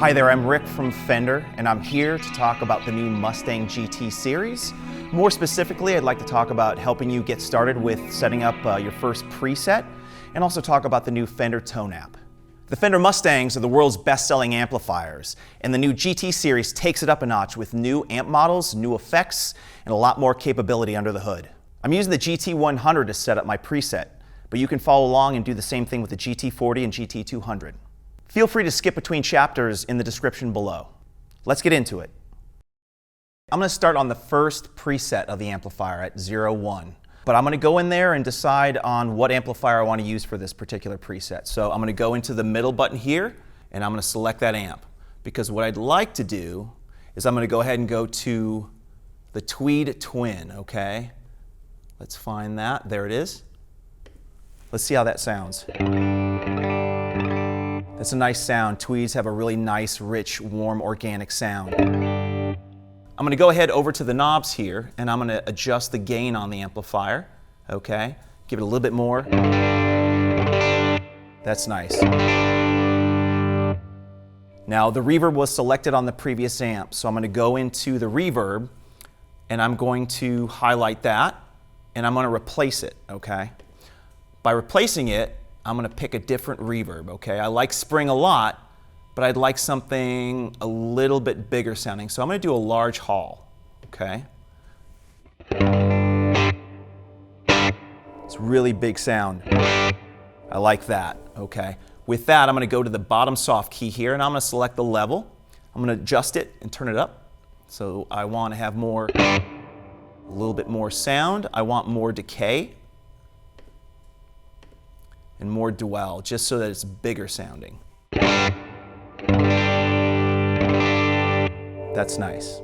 Hi there, I'm Rick from Fender, and I'm here to talk about the new Mustang GT series. More specifically, I'd like to talk about helping you get started with setting up your first preset, and also talk about the new Fender Tone app. The Fender Mustangs are the world's best-selling amplifiers, and the new GT series takes it up a notch with new amp models, new effects, and a lot more capability under the hood. I'm using the GT100 to set up my preset, but you can follow along and do the same thing with the GT40 and GT200. Feel free to skip between chapters in the description below. Let's get into it. I'm going to start on the first preset of the amplifier at 01. But I'm going to go in there and decide on what amplifier I want to use for this particular preset. So I'm going to go into the middle button here, and I'm going to select that amp. Because what I'd like to do is I'm going to go ahead and go to the Tweed Twin, okay? Let's find that. There it is. Let's see how that sounds. That's a nice sound. Tweeds have a really nice, rich, warm, organic sound. I'm going to go ahead over to the knobs here, and I'm going to adjust the gain on the amplifier. Okay, give it a little bit more. That's nice. Now the reverb was selected on the previous amp, so I'm going to go into the reverb, and I'm going to highlight that, and I'm going to replace it. Okay, by replacing it, I'm going to pick a different reverb, okay? I like spring a lot, but I'd like something a little bit bigger sounding. So I'm going to do a large hall, okay? It's really big sound. I like that, okay? With that, I'm going to go to the bottom soft key here, and I'm going to select the level. I'm going to adjust it and turn it up. So I want to have more, a little bit more sound. I want more decay. And more dwell, just so that it's bigger sounding. That's nice.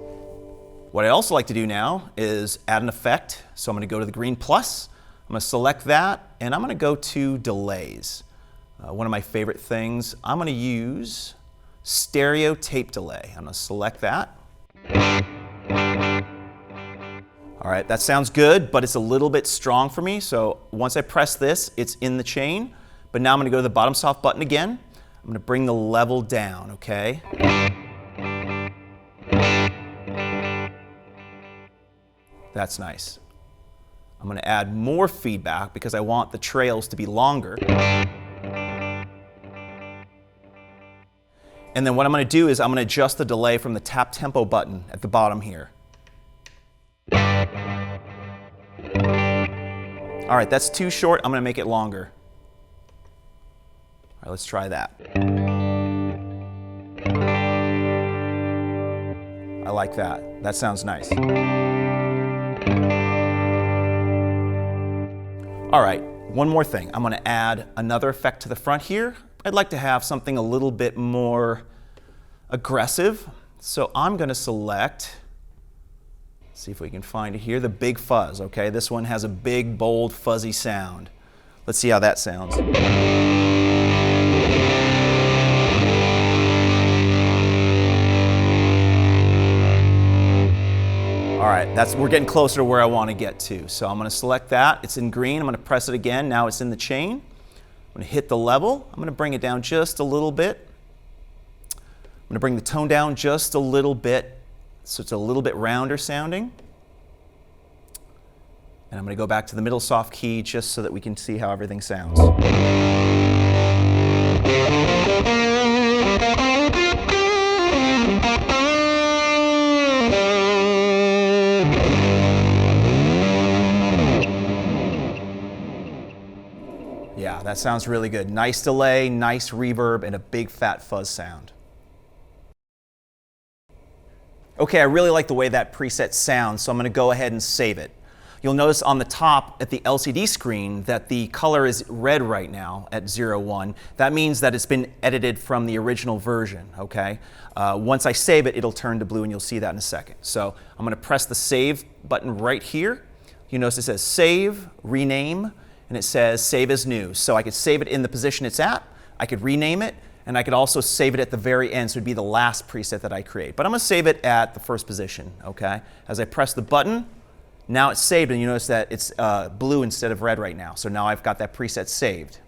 What I also like to do now is add an effect. So I'm going to go to the green plus, I'm going to select that, and I'm going to go to delays. One of my favorite things, I'm going to use stereo tape delay. I'm going to select that. All right, that sounds good, but it's a little bit strong for me. So once I press this, it's in the chain. But now I'm going to go to the bottom soft button again. I'm going to bring the level down, okay? That's nice. I'm going to add more feedback because I want the trails to be longer. And then what I'm going to do is I'm going to adjust the delay from the tap tempo button at the bottom here. All right, that's too short. I'm going to make it longer. All right, let's try that. I like that. That sounds nice. All right, one more thing. I'm going to add another effect to the front here. I'd like to have something a little bit more aggressive. So I'm going to select, see if we can find it here, the big fuzz, okay? This one has a big, bold, fuzzy sound. Let's see how that sounds. All right, we're getting closer to where I want to get to. So I'm going to select that. It's in green. I'm going to press it again. Now it's in the chain. I'm going to hit the level. I'm going to bring it down just a little bit. I'm going to bring the tone down just a little bit so it's a little bit rounder sounding. And I'm going to go back to the middle soft key just so that we can see how everything sounds. Yeah, that sounds really good. Nice delay, nice reverb, and a big fat fuzz sound. Okay, I really like the way that preset sounds, so I'm going to go ahead and save it. You'll notice on the top at the LCD screen that the color is red right now at 01. That means that it's been edited from the original version, okay? Once I save it, it'll turn to blue, and you'll see that in a second. So I'm going to press the Save button right here. You notice it says Save, Rename, and it says Save as New. So I could save it in the position it's at, I could rename it, and I could also save it at the very end, so it'd be the last preset that I create. But I'm going to save it at the first position, okay? As I press the button, now it's saved, and you notice that it's blue instead of red right now. So now I've got that preset saved.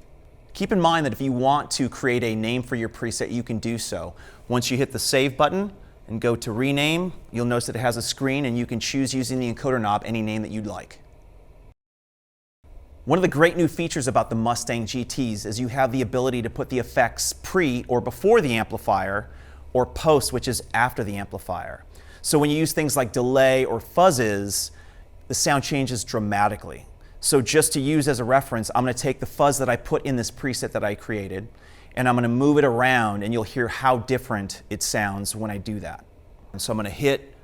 Keep in mind that if you want to create a name for your preset, you can do so. Once you hit the Save button and go to Rename, you'll notice that it has a screen, and you can choose using the encoder knob any name that you'd like. One of the great new features about the Mustang GTs is you have the ability to put the effects pre or before the amplifier, or post, which is after the amplifier. So when you use things like delay or fuzzes, the sound changes dramatically. So just to use as a reference, I'm going to take the fuzz that I put in this preset that I created, and I'm going to move it around, and you'll hear how different it sounds when I do that. And so I'm going to hit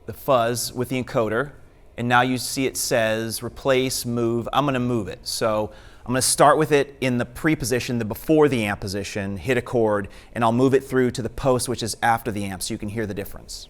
the fuzz with the encoder, and now you see it says replace, move. I'm going to move it. So I'm going to start with it in the pre position, the before the amp position, hit a chord, and I'll move it through to the post, which is after the amp, so you can hear the difference.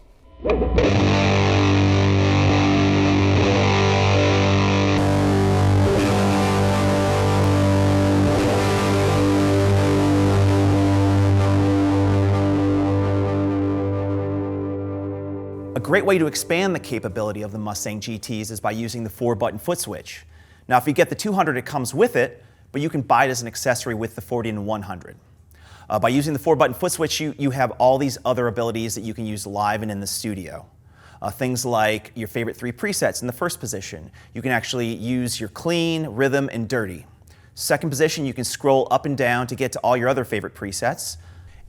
A great way to expand the capability of the Mustang GTs is by using the 4-button foot switch. Now, if you get the 200, it comes with it, but you can buy it as an accessory with the 40 and 100. By using the 4-button foot switch, you have all these other abilities that you can use live and in the studio. Things like your favorite 3 presets in the first position. You can actually use your clean, rhythm, and dirty. Second position, you can scroll up and down to get to all your other favorite presets.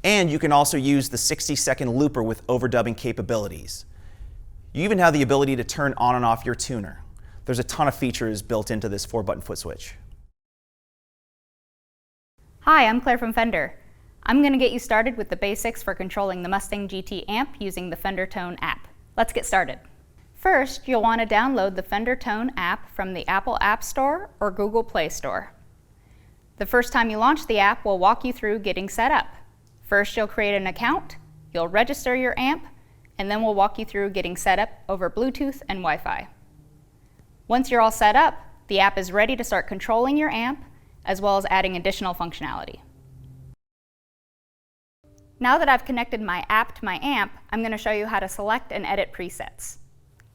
And you can also use the 60-second looper with overdubbing capabilities. You even have the ability to turn on and off your tuner. There's a ton of features built into this 4-button foot switch. Hi, I'm Claire from Fender. I'm going to get you started with the basics for controlling the Mustang GT amp using the Fender Tone app. Let's get started. First, you'll want to download the Fender Tone app from the Apple App Store or Google Play Store. The first time you launch the app, we'll walk you through getting set up. First, you'll create an account, you'll register your amp, and then we'll walk you through getting set up over Bluetooth and Wi-Fi. Once you're all set up, the app is ready to start controlling your amp, as well as adding additional functionality. Now that I've connected my app to my amp, I'm going to show you how to select and edit presets.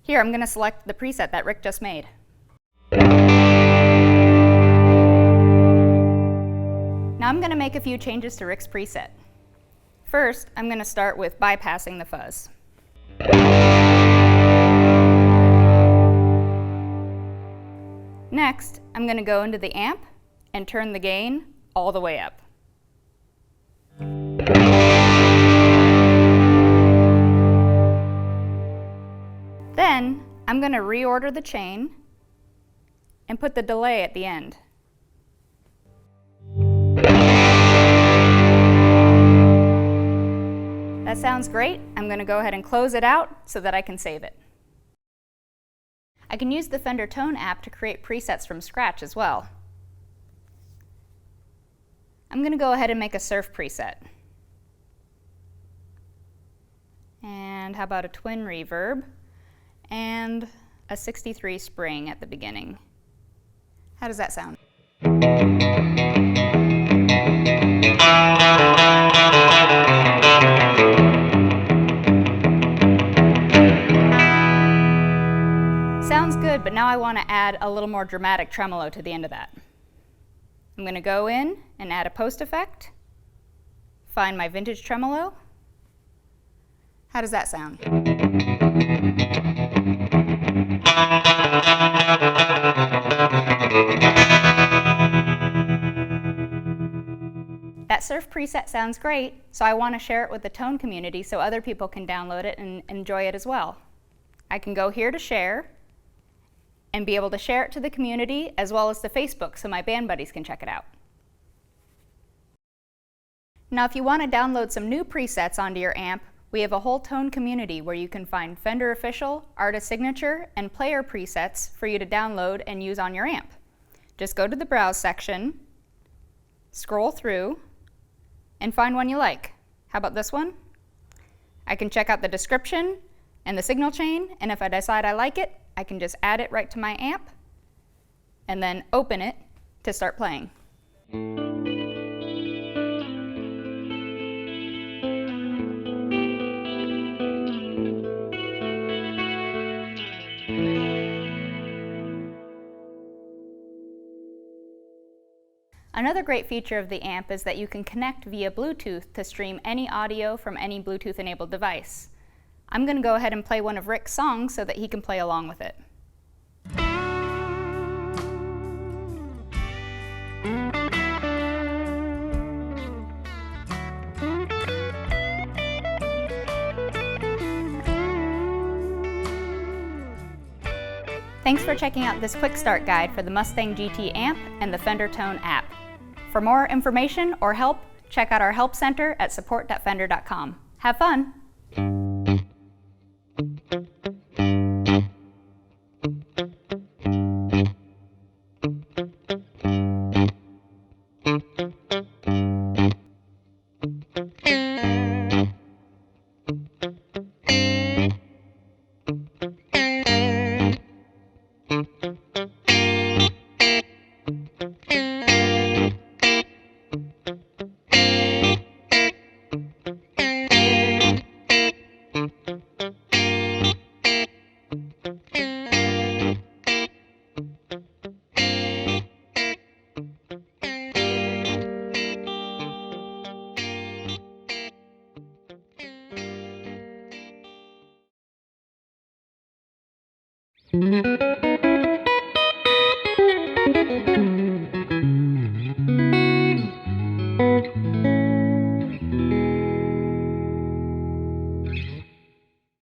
Here, I'm going to select the preset that Rick just made. Now I'm going to make a few changes to Rick's preset. First, I'm going to start with bypassing the fuzz. Next, I'm going to go into the amp and turn the gain all the way up. Then, I'm going to reorder the chain and put the delay at the end. That sounds great. I'm going to go ahead and close it out so that I can save it. I can use the Fender Tone app to create presets from scratch as well. I'm going to go ahead and make a surf preset. And how about a twin reverb and a 63 spring at the beginning. How does that sound? Sounds good, but now I want to add a little more dramatic tremolo to the end of that. I'm going to go in and add a post effect, find my vintage tremolo. How does that sound? That surf preset sounds great, so I want to share it with the Tone community so other people can download it and enjoy it as well. I can go here to share and be able to share it to the community as well as to Facebook so my band buddies can check it out. Now if you want to download some new presets onto your amp, We have a whole Tone community where you can find Fender official, artist signature, and player presets for you to download and use on your amp. Just go to the Browse section, scroll through, and find one you like. How about this one? I can check out the description and the signal chain, and if I decide I like it, I can just add it right to my amp and then open it to start playing. Another great feature of the amp is that you can connect via Bluetooth to stream any audio from any Bluetooth-enabled device. I'm going to go ahead and play one of Rick's songs so that he can play along with it. Thanks for checking out this quick start guide for the Mustang GT amp and the Fender Tone app. For more information or help, check out our help center at support.fender.com. Have fun!